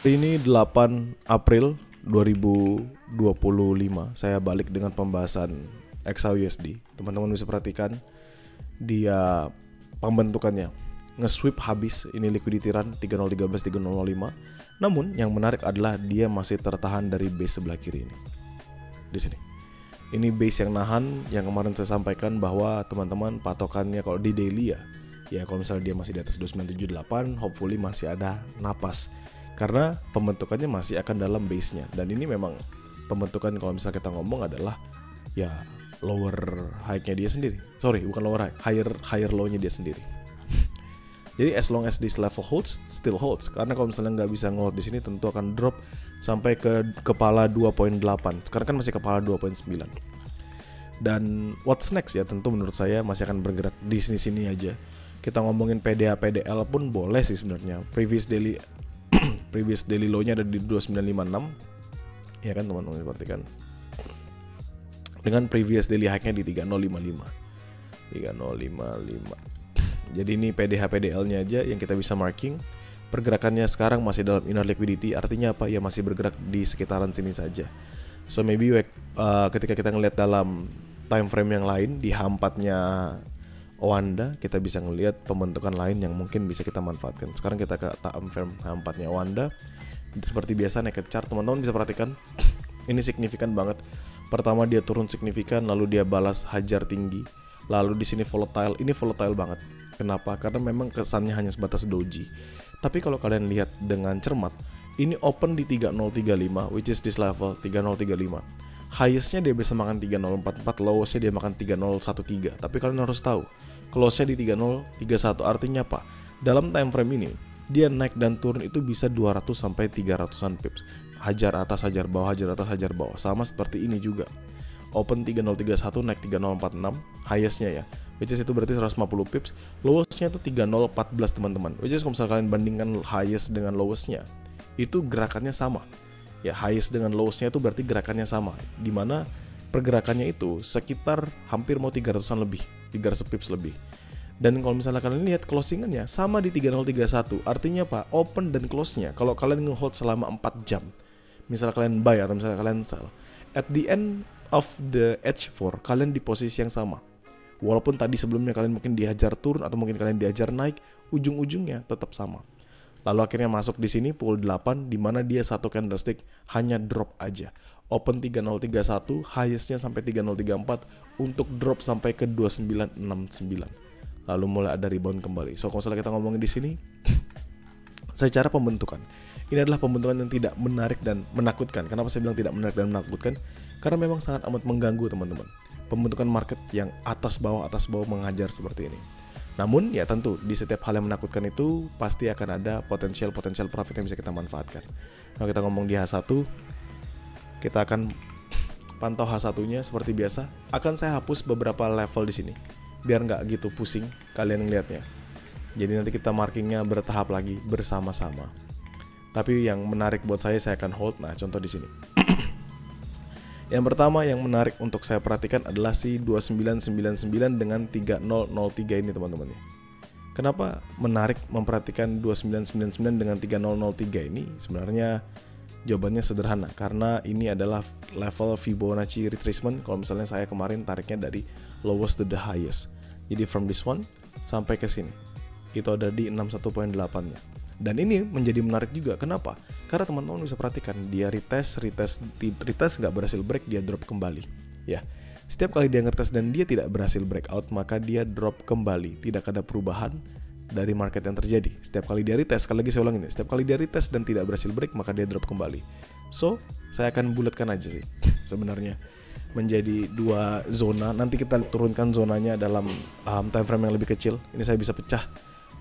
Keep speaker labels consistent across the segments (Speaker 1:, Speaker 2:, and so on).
Speaker 1: Ini 8 April 2025. Saya balik dengan pembahasan XAUSD. Teman-teman bisa perhatikan dia pembentukannya nge-sweep habis, ini liquidity run 3013 3005. Namun yang menarik adalah dia masih tertahan dari base sebelah kiri ini. Di sini. Ini base yang nahan, yang kemarin saya sampaikan bahwa teman-teman patokannya kalau di daily ya kalau misalnya dia masih di atas 2978, hopefully masih ada napas. Karena pembentukannya masih akan dalam base-nya. Dan ini memang pembentukan kalau misalnya kita ngomong adalah ya lower high-nya dia sendiri. Sorry, bukan lower high, higher low-nya dia sendiri. Jadi as long as this level holds, still holds. Karena kalau misalnya nggak bisa nge-hold di sini, tentu akan drop sampai ke kepala 2.8. Sekarang kan masih kepala 2.9. Dan what's next ya, tentu menurut saya masih akan bergerak di sini-sini aja. Kita ngomongin PDA, PDL pun boleh sih sebenarnya. Previous daily low-nya ada di 2956. Ya kan teman-teman, perhatikan. Dengan previous daily high-nya di 3055. 3055. Jadi ini PDH PDL-nya aja yang kita bisa marking. Pergerakannya sekarang masih dalam inner liquidity, artinya apa? Ya masih bergerak di sekitaran sini saja. So maybe ketika kita ngelihat dalam time frame yang lain di H4-nya Oanda, kita bisa ngelihat pembentukan lain yang mungkin bisa kita manfaatkan. Sekarang kita ke time frame H4-nya Oanda. Seperti biasa naik ke chart, teman-teman bisa perhatikan. Ini signifikan banget. Pertama dia turun signifikan, lalu dia balas hajar tinggi. Lalu di sini volatile. Ini volatile banget. Kenapa? Karena memang kesannya hanya sebatas doji. Tapi kalau kalian lihat dengan cermat, ini open di 3035, which is this level 3035. Highest-nya dia bisa makan 3044, lowest-nya dia makan 3013. Tapi kalian harus tahu, close-nya di 3031, artinya apa? Dalam time frame ini, dia naik dan turun itu bisa 200 sampai 300-an pips. Hajar atas, hajar bawah, hajar atas, hajar bawah. Sama seperti ini juga. Open 3031, naik 3046, highest-nya ya. Which is itu berarti 150 pips. Lowest-nya itu 3014 teman-teman. Which is kalau misalnya kalian bandingkan highest dengan lowest-nya, itu gerakannya sama. Ya, highest dengan lowest-nya itu berarti gerakannya sama. Dimana pergerakannya itu sekitar hampir mau 300-an lebih, 300 pips lebih. Dan kalau misalnya kalian lihat closingannya sama di 3031, artinya apa? Open dan close-nya kalau kalian nge-hold selama 4 jam, misalnya kalian buy atau misalnya kalian sell, at the end of the H4 kalian di posisi yang sama. Walaupun tadi sebelumnya kalian mungkin dihajar turun atau mungkin kalian dihajar naik, ujung-ujungnya tetap sama. Lalu akhirnya masuk di sini pukul 8, di mana dia satu candlestick hanya drop aja. Open 3031, highest-nya sampai 3034 untuk drop sampai ke 2969. Lalu mulai ada rebound kembali. So kalau misalnya kita ngomongin di sini, secara pembentukan, ini adalah pembentukan yang tidak menarik dan menakutkan. Kenapa saya bilang tidak menarik dan menakutkan? Karena memang sangat amat mengganggu teman-teman. Pembentukan market yang atas bawah mengajar seperti ini. Namun ya tentu di setiap hal yang menakutkan itu pasti akan ada potensial profit yang bisa kita manfaatkan. Kalau kita ngomong di H1, kita akan pantau H1-nya seperti biasa. Akan saya hapus beberapa level di sini biar nggak gitu pusing kalian ngelihatnya. Jadi nanti kita markingnya bertahap lagi bersama-sama. Tapi yang menarik buat saya akan hold. Nah, contoh di sini. Yang pertama yang menarik untuk saya perhatikan adalah si 2999 dengan 3003 ini teman-teman ya. Kenapa menarik memperhatikan 2999 dengan 3003 ini? Sebenarnya jawabannya sederhana, karena ini adalah level Fibonacci retracement. Kalau misalnya saya kemarin tariknya dari lowest to the highest. Jadi from this one sampai ke sini. Itu ada di 61.8-nya. Dan ini menjadi menarik juga. Kenapa? Karena teman-teman bisa perhatikan dia retest nggak berhasil break, dia drop kembali. Ya, setiap kali dia ngetest dan dia tidak berhasil breakout, maka dia drop kembali. Tidak ada perubahan dari market yang terjadi. Setiap kali dia retest, sekali lagi saya ulang ini, setiap kali dia retest dan tidak berhasil break, maka dia drop kembali. So, saya akan bulatkan aja sih sebenarnya menjadi dua zona. Nanti kita turunkan zonanya dalam time frame yang lebih kecil. Ini saya bisa pecah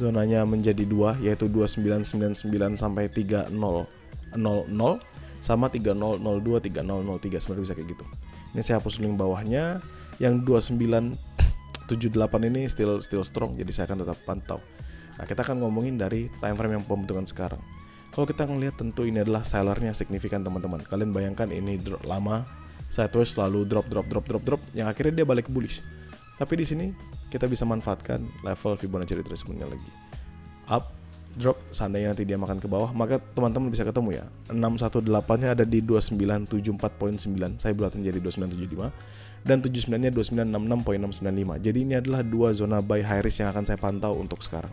Speaker 1: zonanya menjadi dua, yaitu 2999 sampai 3000 sama 3002 3003. Sebenarnya bisa kayak gitu. Ini saya hapus link bawahnya. Yang 2978 ini still strong, jadi saya akan tetap pantau. Nah, kita akan ngomongin dari time frame yang pembentukan sekarang. Kalau kita ngelihat, tentu ini adalah sellernya signifikan teman-teman. Kalian bayangkan ini lama sideways lalu drop yang akhirnya dia balik bullish. Tapi di sini kita bisa manfaatkan level Fibonacci retracement-nya lagi. Up, drop, seandainya nanti dia makan ke bawah, maka teman-teman bisa ketemu ya 618-nya ada di 2974.9, saya buatin jadi 2975, dan 79-nya 2966.695. Jadi ini adalah dua zona buy high risk yang akan saya pantau untuk sekarang.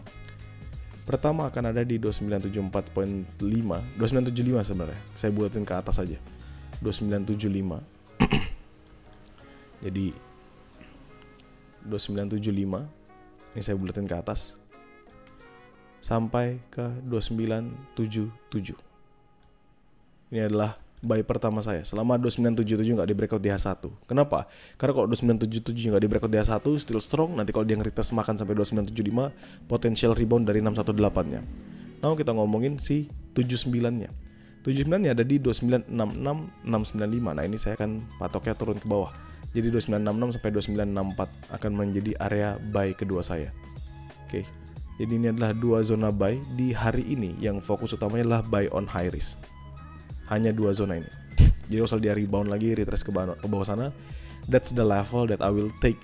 Speaker 1: Pertama akan ada di 2974.5, 2975 sebenarnya, saya buatin ke atas aja 2975. Jadi 2975 ini saya buletin ke atas sampai ke 2977. Ini adalah buy pertama saya. Selama 2977 nggak di breakout di H1. Kenapa? Karena kalau 2977 nggak di breakout di H1 still strong. Nanti kalau dia nge-retest makan sampai 2975, potensial rebound dari 618-nya. Nah, kita ngomongin si 79-nya. 79-nya ada di 2966.695. Nah, ini saya akan patoknya turun ke bawah. Jadi 2966 sampai 2964 akan menjadi area buy kedua saya. Oke. Jadi ini adalah dua zona buy di hari ini yang fokus utamanya adalah buy on high risk. Hanya dua zona ini. Jadi kalau dia rebound lagi, retrace ke bawah sana, that's the level that I will take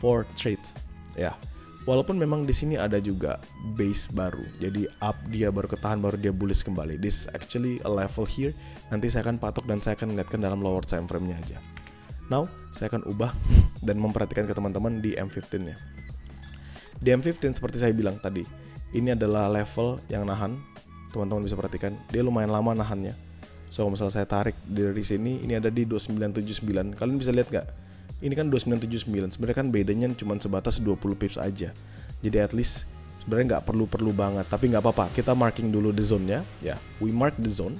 Speaker 1: for trades. Ya. Walaupun memang di sini ada juga base baru. Jadi up dia baru ketahan, baru dia bullish kembali. This actually a level here. Nanti saya akan patok dan saya akan lihatkan dalam lower time frame-nya aja. Now, saya akan ubah dan memperhatikan ke teman-teman di M15-nya. Di M15 seperti saya bilang tadi, ini adalah level yang nahan. Teman-teman bisa perhatikan, dia lumayan lama nahannya. So, kalau misalnya saya tarik dari sini, ini ada di 2979. Kalian bisa lihat nggak? Ini kan 2979. Sebenarnya kan bedanya cuma sebatas 20 pips aja. Jadi at least sebenarnya nggak perlu banget. Tapi nggak apa-apa, kita marking dulu the zone-nya. Ya, we mark the zone.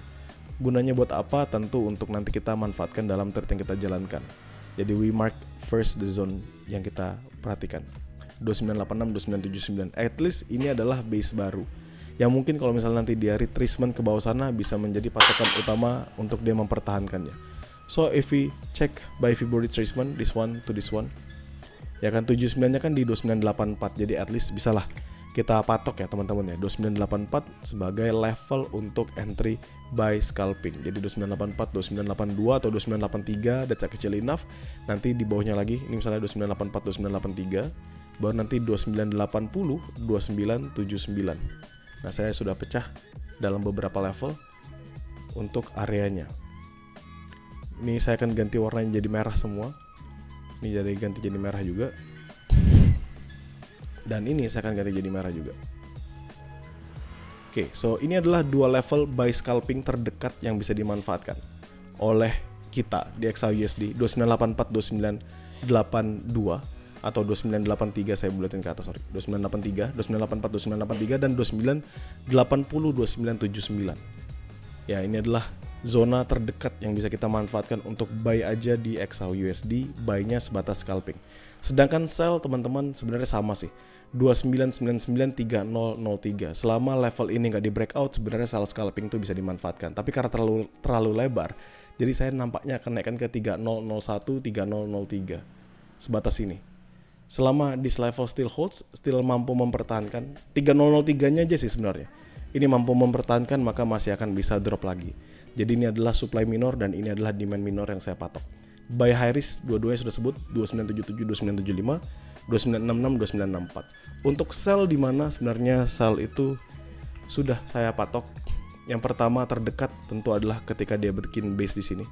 Speaker 1: Gunanya buat apa? Tentu untuk nanti kita manfaatkan dalam trade yang kita jalankan. Jadi we mark first the zone yang kita perhatikan. 2986, 2979. At least ini adalah base baru. Yang mungkin kalau misalnya nanti dia retracement ke bawah sana bisa menjadi patokan utama untuk dia mempertahankannya. So if we check by Fibonacci retracement this one to this one, ya kan 79-nya kan di 2984. Jadi at least bisalah kita patok ya teman-teman ya, 2984 sebagai level untuk entry buy scalping. Jadi 2984, 2982 atau 2983 that's actually enough. Nanti di bawahnya lagi, ini misalnya 2984, 2983, baru nanti 2980, 2979. Nah, saya sudah pecah dalam beberapa level untuk areanya. Ini saya akan ganti warnanya jadi merah semua. Ini ganti jadi merah juga. Dan ini saya akan ganti jadi merah juga. Oke, so ini adalah dua level buy scalping terdekat yang bisa dimanfaatkan oleh kita di XAUUSD 2984, 2982 atau 2983, saya buletin ke atas, 2983, 2984, 2983 dan 2980, 2979. Ya, ini adalah zona terdekat yang bisa kita manfaatkan untuk buy aja di XAUUSD, buy-nya sebatas scalping. Sedangkan sell teman-teman sebenarnya sama sih, 29993003. Selama level ini nggak di breakout, sebenarnya sell scalping itu bisa dimanfaatkan. Tapi karena terlalu lebar, jadi saya nampaknya akan naikkan ke 3001, 3003. Sebatas ini. Selama this level still holds, still mampu mempertahankan, 3003-nya aja sih sebenarnya. Ini mampu mempertahankan, maka masih akan bisa drop lagi. Jadi ini adalah supply minor dan ini adalah demand minor yang saya patok. Buy high risk, dua-duanya sudah sebut, 2977, 2975, 2966, 2964. Untuk sell di mana sebenarnya sell itu sudah saya patok. Yang pertama terdekat tentu adalah ketika dia bikin base di sini.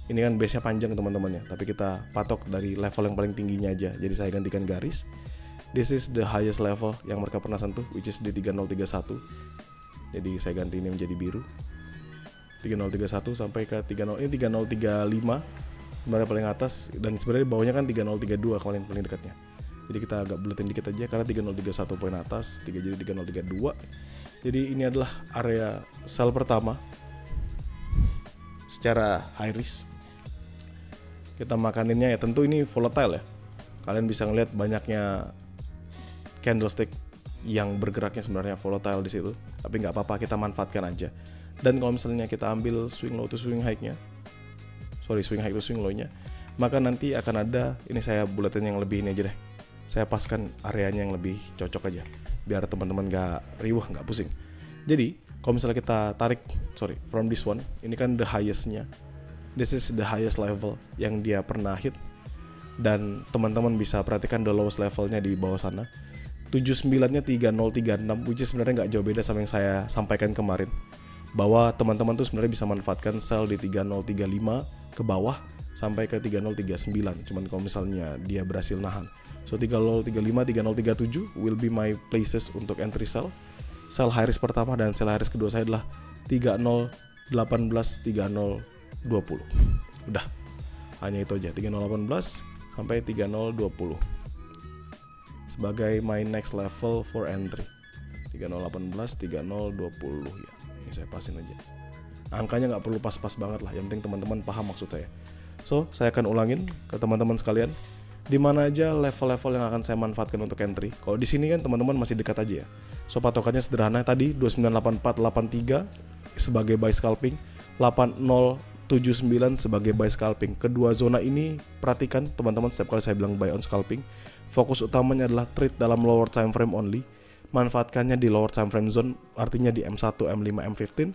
Speaker 1: Ini kan base-nya panjang teman-teman ya, tapi kita patok dari level yang paling tingginya aja. Jadi saya gantikan garis. This is the highest level yang mereka pernah sentuh, which is di 3031. Jadi saya ganti ini menjadi biru. 3031 sampai ke 30, ini 3035 sebenarnya paling atas, dan sebenarnya bawahnya kan 3032 paling dekatnya. Jadi kita agak buletin dikit aja karena 3031 poin atas, jadi 3032. Jadi ini adalah area sell pertama secara high risk. Kita makaninnya ya tentu ini volatile ya. Kalian bisa ngeliat banyaknya candlestick yang bergeraknya sebenarnya volatile di situ. Tapi nggak apa-apa, kita manfaatkan aja. Dan kalau misalnya kita ambil swing low to swing high-nya, swing high to swing low-nya, maka nanti akan ada, ini saya buletin yang lebih ini aja deh. Saya paskan areanya yang lebih cocok aja, biar teman-teman nggak riuh, nggak pusing. Jadi kalau misalnya kita tarik, from this one, ini kan the highest-nya. This is the highest level yang dia pernah hit. Dan teman-teman bisa perhatikan the lowest levelnya di bawah sana. 79-nya 3036, which is sebenarnya nggak jauh beda sama yang saya sampaikan kemarin, bahwa teman-teman tuh sebenarnya bisa manfaatkan sell di 3035 ke bawah sampai ke 3039. Cuman kalau misalnya dia berhasil nahan, so 3035, 3037 will be my places untuk entry sell. Sell high risk pertama dan sell high risk kedua saya adalah 3018, 3020. Udah, hanya itu aja, 3018 sampai 3020 sebagai my next level for entry. 3018, 3020 ya. Ini saya pasin aja. Angkanya nggak perlu pas-pas banget lah, yang penting teman-teman paham maksud saya. So, saya akan ulangin ke teman-teman sekalian, di mana aja level-level yang akan saya manfaatkan untuk entry. Kalau di sini kan teman-teman masih dekat aja ya. So, patokannya sederhana tadi, 298483 sebagai buy scalping, 8079 sebagai buy scalping. Kedua zona ini perhatikan teman-teman, setiap kali saya bilang buy on scalping, fokus utamanya adalah trade dalam lower time frame only. Manfaatkannya di lower time frame zone, artinya di M1, M5, M15.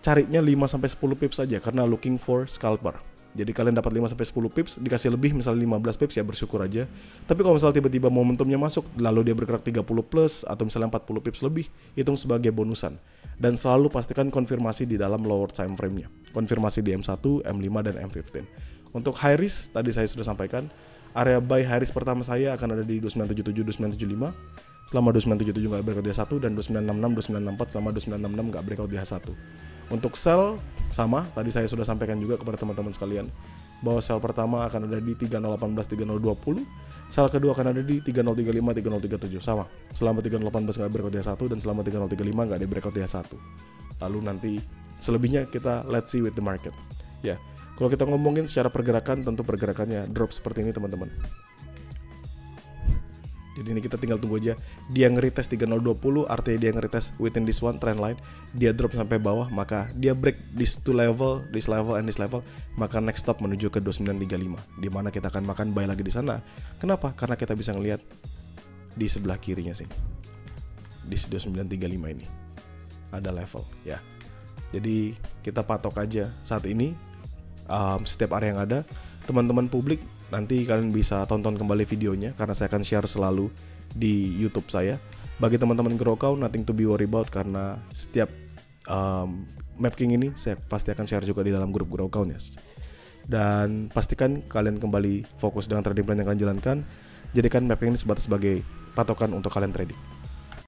Speaker 1: Carinya 5-10 pips saja karena looking for scalper. Jadi kalian dapat 5-10 pips, dikasih lebih misalnya 15 pips ya bersyukur aja. Tapi kalau misalnya tiba-tiba momentumnya masuk, lalu dia bergerak 30 plus atau misalnya 40 pips lebih, hitung sebagai bonusan. Dan selalu pastikan konfirmasi di dalam lower time frame-nya. Konfirmasi di M1, M5, dan M15. Untuk high risk, tadi saya sudah sampaikan, area buy high risk pertama saya akan ada di 2977, 2975. Selama 2977 nggak breakout di H1, dan 2966, 2964 selama 2966 nggak breakout di H1. Untuk sell sama, tadi saya sudah sampaikan juga kepada teman-teman sekalian bahwa sell pertama akan ada di 3018, 3020, sell kedua akan ada di 3035, 3037 sama. Selama 3018 nggak breakout di H1 dan selama 3035 nggak ada breakout di H1. Lalu nanti selebihnya kita let's see with the market. Ya, kalau kita ngomongin secara pergerakan, tentu pergerakannya drop seperti ini teman-teman. Jadi ini kita tinggal tunggu aja dia nge-retest 3020, artinya dia nge-retest within this one trend line, dia drop sampai bawah, maka dia break this two level, this level and this level, maka next stop menuju ke 2935, di mana kita akan makan buy lagi di sana. Kenapa? Karena kita bisa ngelihat di sebelah kirinya sih, di 2935 ini ada level ya. Jadi kita patok aja saat ini setiap area yang ada. Teman-teman publik, nanti kalian bisa tonton kembali videonya karena saya akan share selalu di YouTube saya. Bagi teman-teman Growcow, nothing to be worry about karena setiap Mapking ini saya pasti akan share juga di dalam grup Growcow-nya. Dan pastikan kalian kembali fokus dengan trading plan yang kalian jalankan. Jadikan Mapking ini sebagai patokan untuk kalian trading.